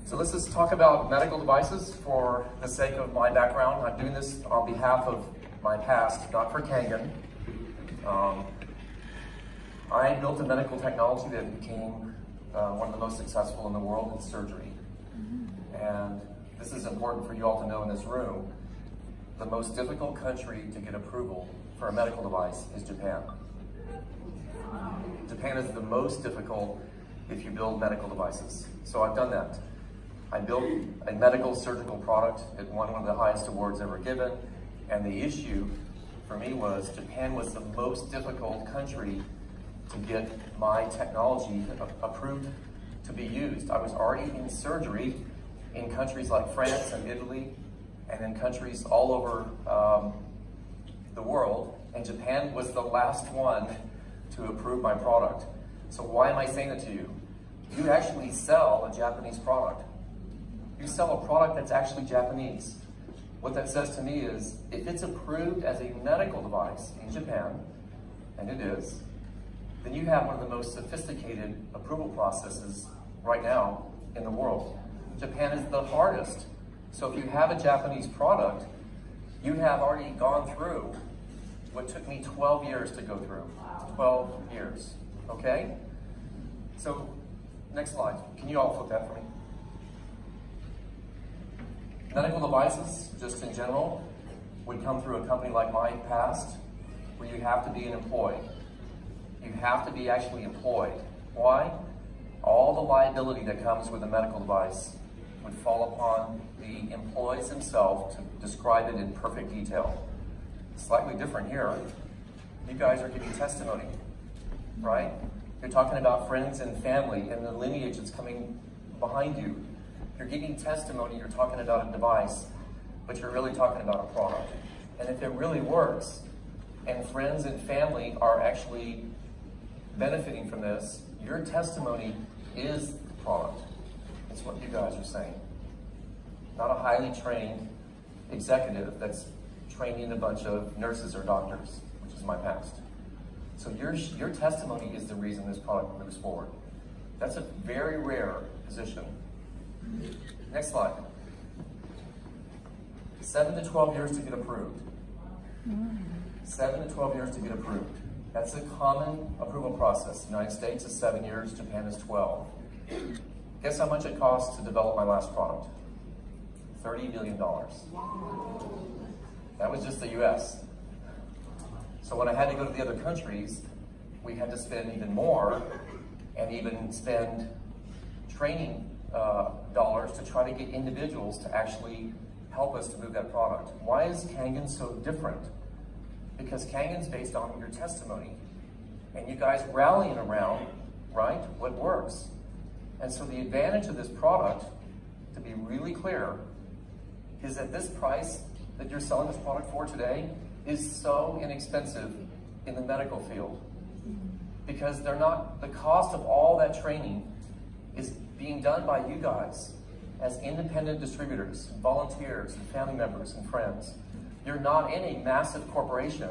So let's just talk about medical devices for the sake of my background. I'm doing this on behalf of my past, not for Kangen. I built a medical technology that became one of the most successful in the world in surgery. And this is important for you all to know in this room. The most difficult country to get approval for a medical device is Japan. Japan is the most difficult if you build medical devices. So I've done that. I built a medical surgical product. It won one of the highest awards ever given. And the issue for me was Japan was the most difficult country to get my technology approved to be used. I was already in surgery in countries like France and Italy and in countries all over the world. And Japan was the last one to approve my product. So why am I saying it to you? You actually sell a Japanese product. You sell a product that's actually Japanese. What that says to me is, if it's approved as a medical device in Japan, and it is, then you have one of the most sophisticated approval processes right now in the world. Japan is the hardest. So if you have a Japanese product, you have already gone through what took me 12 years to go through. 12 years, okay? So, next slide. Can you all flip that for me? Medical devices, just in general, would come through a company like mine past, where you have to be an employee. You have to be actually employed. Why? All the liability that comes with a medical device would fall upon the employees themselves to describe it in perfect detail. Slightly different here. You guys are giving testimony, right? You're talking about friends and family and the lineage that's coming behind you. You're giving testimony, you're talking about a device, but you're really talking about a product. And if it really works, and friends and family are actually benefiting from this, your testimony is the product. It's what you guys are saying. Not a highly trained executive that's training a bunch of nurses or doctors, which is my past. So your testimony is the reason this product moves forward. That's a very rare position. Next slide. 7 to 12 years to get approved. 7 to 12 years to get approved. That's a common approval process. The United States is 7 years, Japan is 12. Guess how much it cost to develop my last product? $30 million. That was just the US. So when I had to go to the other countries, we had to spend even more and even spend training dollars to try to get individuals to actually help us to move that product. Why is Kangen so different? Because Kangen's based on your testimony and you guys rallying around, right, what works. And so the advantage of this product, to be really clear, is that this price that you're selling this product for today is so inexpensive in the medical field because they're not, the cost of all that training is being done by you guys as independent distributors, and volunteers, and family members, and friends. You're not in a massive corporation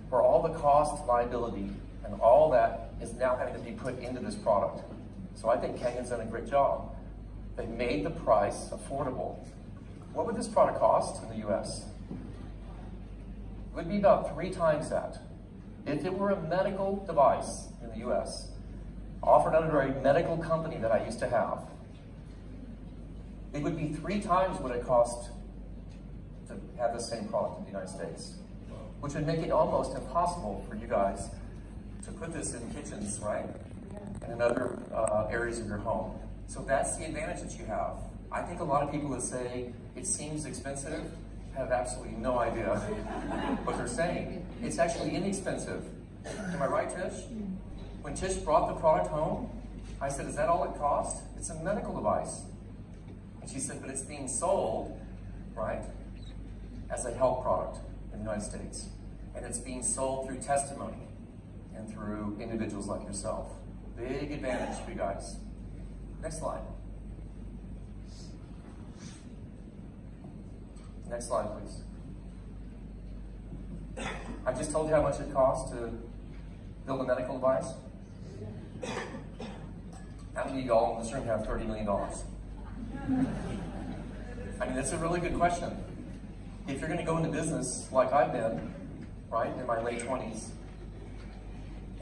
where all the cost, liability, and all that is now having to be put into this product. So I think Kangen's done a great job. They made the price affordable. What would this product cost in the US? It would be about 3 times that. If it were a medical device in the US, offered under a medical company that I used to have, it would be 3 times what it cost to have the same product in the United States, which would make it almost impossible for you guys to put this in kitchens, right? And in other areas of your home. So that's the advantage that you have. I think a lot of people that say it seems expensive have absolutely no idea what they're saying. It's actually inexpensive. Am I right, Tish? When Tish brought the product home, I said, is that all it cost? It's a medical device. And she said, but it's being sold, right, as a health product in the United States. And it's being sold through testimony and through individuals like yourself. Big advantage for you guys. Next slide. Next slide, please. I just told you how much it costs to build a medical device. How many of y'all in this room have $30 million? I mean, that's a really good question. If you're going to go into business like I've been, right, in my late 20s,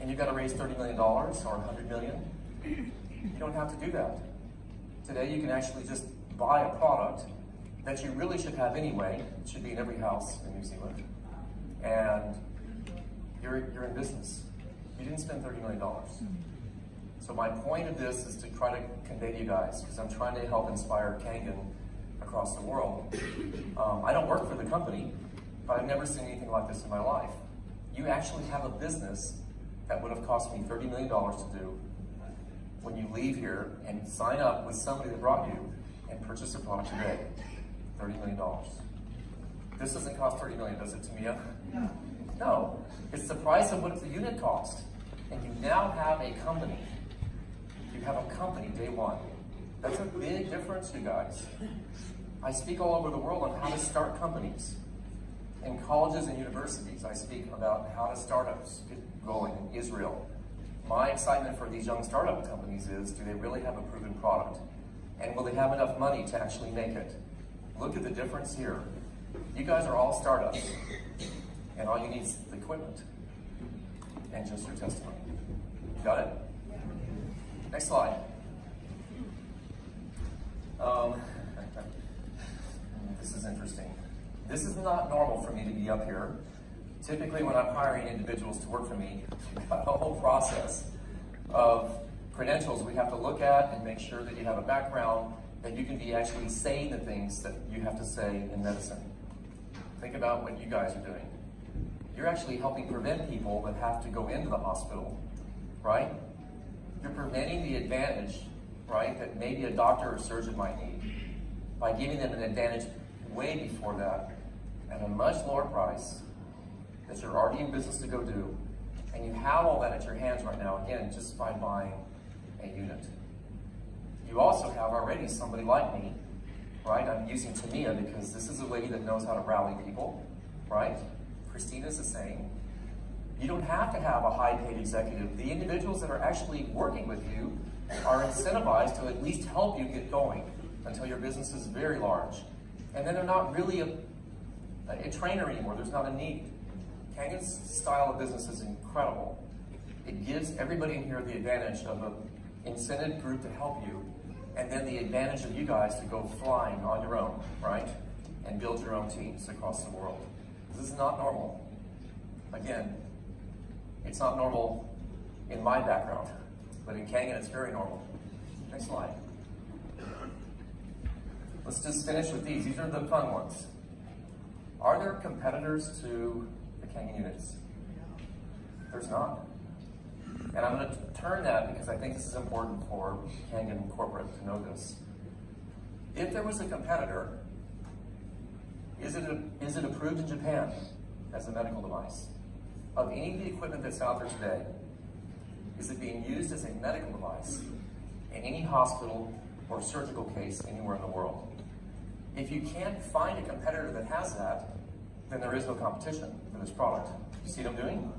and you've got to raise $30 million or $100 million, you don't have to do that. Today, you can actually just buy a product that you really should have anyway. It should be in every house in New Zealand. And you're in business. You didn't spend $30 million. So my point of this is to try to convey to you guys, because I'm trying to help inspire Kangen across the world. I don't work for the company, but I've never seen anything like this in my life. You actually have a business that would have cost me $30 million to do when you leave here and sign up with somebody that brought you and purchase a product today. $30 million. This doesn't cost $30 million, does it, Tamia? No. No. It's the price of what the unit cost. And you now have a company. You have a company day one. That's a big difference, you guys. I speak all over the world on how to start companies. In colleges and universities, I speak about how to startups get going in Israel. My excitement for these young startup companies is, do they really have a proven product? And will they have enough money to actually make it? Look at the difference here. You guys are all startups, and all you need is the equipment and just your testimony. Got it? Next slide. This is interesting. This is not normal for me to be up here. Typically, when I'm hiring individuals to work for me, we've got a whole process of credentials we have to look at and make sure that you have a background, that you can be actually saying the things that you have to say in medicine. Think about what you guys are doing. You're actually helping prevent people that have to go into the hospital, right? You're preventing the advantage, right, that maybe a doctor or surgeon might need by giving them an advantage way before that at a much lower price that you're already in business to go do. And you have all that at your hands right now, again, just by buying a unit. You also have already somebody like me, right? I'm using Tamia because this is a lady that knows how to rally people, right? Christina's the same. You don't have to have a high-paid executive. The individuals that are actually working with you are incentivized to at least help you get going until your business is very large. And then they're not really a trainer anymore. There's not a need. Kangen's style of business is incredible. It gives everybody in here the advantage of an incented group to help you, and then the advantage of you guys to go flying on your own, right? And build your own teams across the world. This is not normal. Again, it's not normal in my background, but in Kangen it's very normal. Next slide. Let's just finish with these. These are the fun ones. Are there competitors to the Kangen units? There's not. And I'm going to turn that because I think this is important for Kangen corporate to know this. If there was a competitor, is it approved in Japan as a medical device? Of any of the equipment that's out there today, is it being used as a medical device in any hospital or surgical case anywhere in the world? If you can't find a competitor that has that, then there is no competition for this product. You see what I'm doing?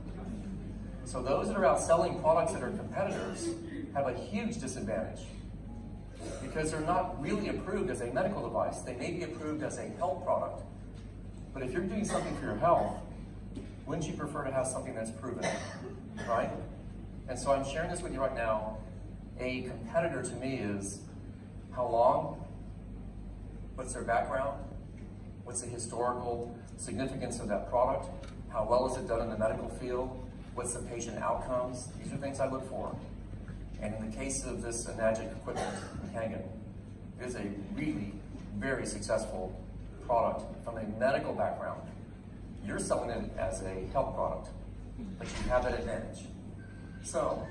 So those that are out selling products that are competitors have a huge disadvantage because they're not really approved as a medical device. They may be approved as a health product. But if you're doing something for your health, wouldn't you prefer to have something that's proven, right? And so I'm sharing this with you right now. A competitor to me is how long, what's their background, what's the historical significance of that product, how well is it done in the medical field, what's the patient outcomes. These are things I look for. And in the case of this Enagic equipment in Kangen, it is a really very successful product from a medical background. You're selling it as a health product, but you have that advantage. So,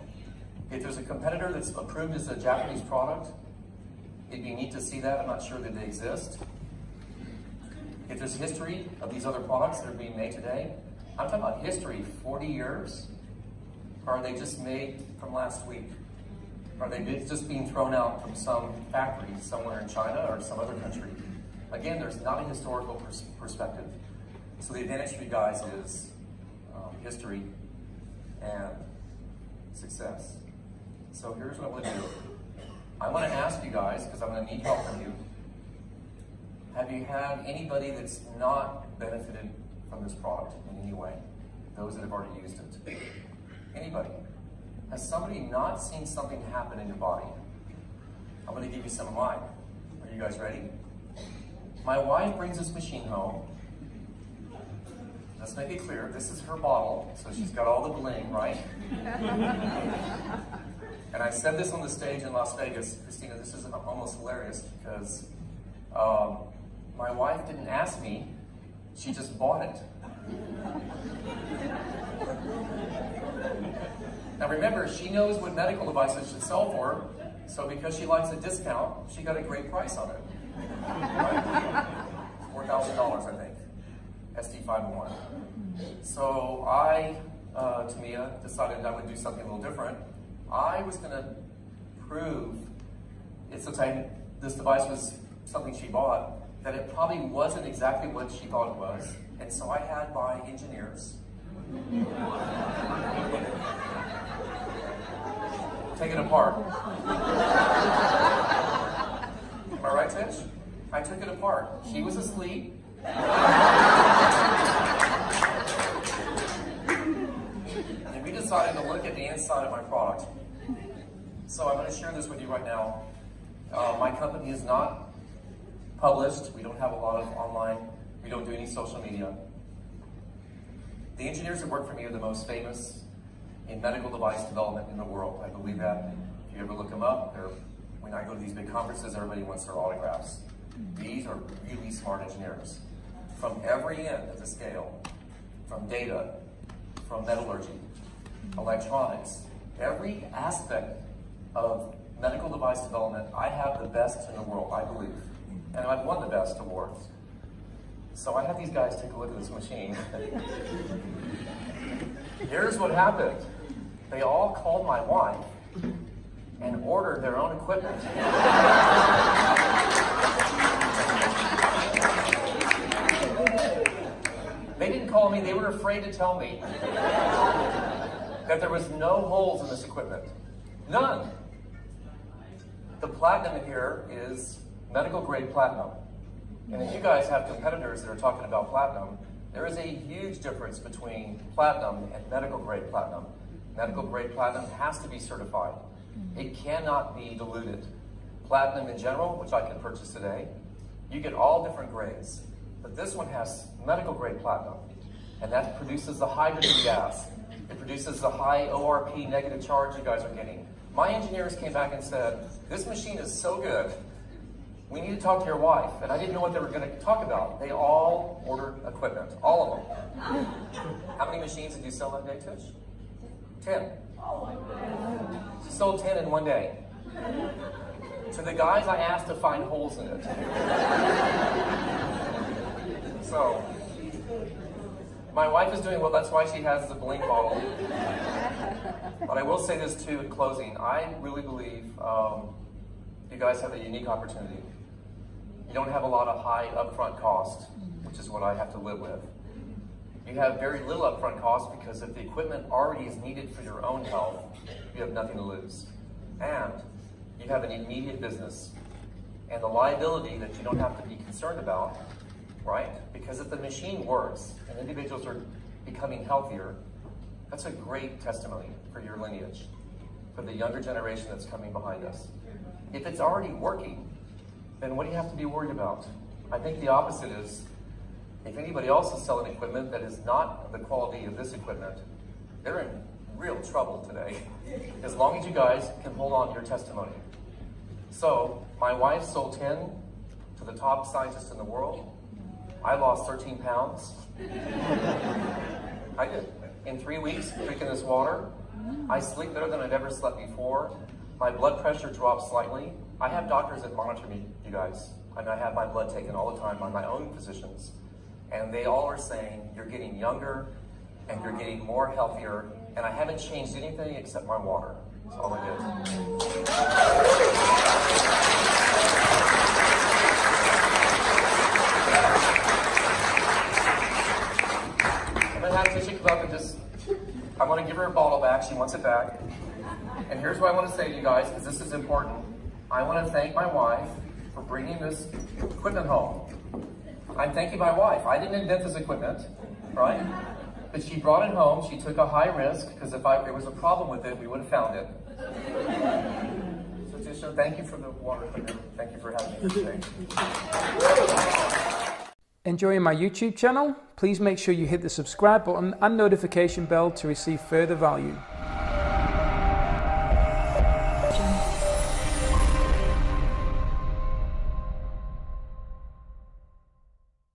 if there's a competitor that's approved as a Japanese product, it'd be neat to see that. I'm not sure that they exist. If there's history of these other products that are being made today, I'm talking about history, 40 years, or are they just made from last week? Are they just being thrown out from some factory somewhere in China or some other country? Again, there's not a historical perspective. So the advantage for you guys is history and success. So here's what I'm going to do. I'm going to ask you guys, because I'm going to need help from you, Have you had anybody that's not benefited from this product in any way? Those that have already used it. Anybody? Has somebody not seen something happen in your body? I'm going to give you some of mine. Are you guys ready? My wife brings this machine home. Let's make it clear, this is her bottle, so she's got all the bling, right? And I said this on the stage in Las Vegas. Christina, this is almost hilarious because my wife didn't ask me, she just bought it. Now remember, she knows what medical devices should sell for, so because she likes a discount, she got a great price on it. Right? $4,000, I think. SD501. So I, Tamia, decided I would do something a little different. I was going to prove, it's the time this device was something she bought, that it probably wasn't exactly what she thought it was. And so I had my engineers take it apart. Am I right, Tish? I took it apart. She was asleep. And we decided to look at the inside of my product. So I'm going to share this with you right now. My company is not published. We don't have a lot of online. We don't do any social media. The engineers that work for me are the most famous in medical device development in the world. I believe that. If you ever look them up, when I go to these big conferences, everybody wants their autographs. These are really smart engineers. From every end of the scale, from data, from metallurgy, electronics, every aspect of medical device development, I have the best in the world, I believe. And I've won the best awards. So I had these guys take a look at this machine. Here's what happened. They all called my wife and ordered their own equipment. They didn't call me, they were afraid to tell me that there was no holes in this equipment. None. The platinum in here is medical grade platinum. And if you guys have competitors that are talking about platinum, there is a huge difference between platinum and medical grade platinum. Medical grade platinum has to be certified. It cannot be diluted. Platinum in general, which I can purchase today, you get all different grades. But this one has medical grade platinum, and that produces the hydrogen gas. It produces the high ORP negative charge you guys are getting. My engineers came back and said, this machine is so good, we need to talk to your wife. And I didn't know what they were going to talk about. They all ordered equipment, all of them. How many machines did you sell that day, Tish? 10. She sold 10 in one day. To the guys I asked to find holes in it. So, my wife is doing well, that's why she has the bling bottle. But I will say this too in closing. I really believe you guys have a unique opportunity. You don't have a lot of high upfront cost, which is what I have to live with. You have very little upfront cost because if the equipment already is needed for your own health, you have nothing to lose. And you have an immediate business. And the liability that you don't have to be concerned about, right? Because if the machine works and individuals are becoming healthier, that's a great testimony for your lineage, for the younger generation that's coming behind us. If it's already working, then what do you have to be worried about? I think the opposite is, if anybody else is selling equipment that is not of the quality of this equipment, they're in real trouble today, as long as you guys can hold on to your testimony. So, my wife sold 10 to the top scientists in the world. I lost 13 pounds. I did. In 3 weeks, drinking this water. I sleep better than I've ever slept before. My blood pressure drops slightly. I have doctors that monitor me, you guys. And I have my blood taken all the time by my own physicians. And they all are saying, you're getting younger and you're getting more healthier. And I haven't changed anything except my water. That's all I did. I'm going to have Tisha come up and I want to give her a bottle back. She wants it back. And here's what I want to say to you guys, because this is important. I want to thank my wife for bringing this equipment home. I'm thanking my wife. I didn't invent this equipment, right? But she brought it home. She took a high risk, because if there was a problem with it, we would have found it. So just thank you for the water cleaner. Thank you for having me today. Enjoying my YouTube channel? Please make sure you hit the subscribe button and notification bell to receive further value.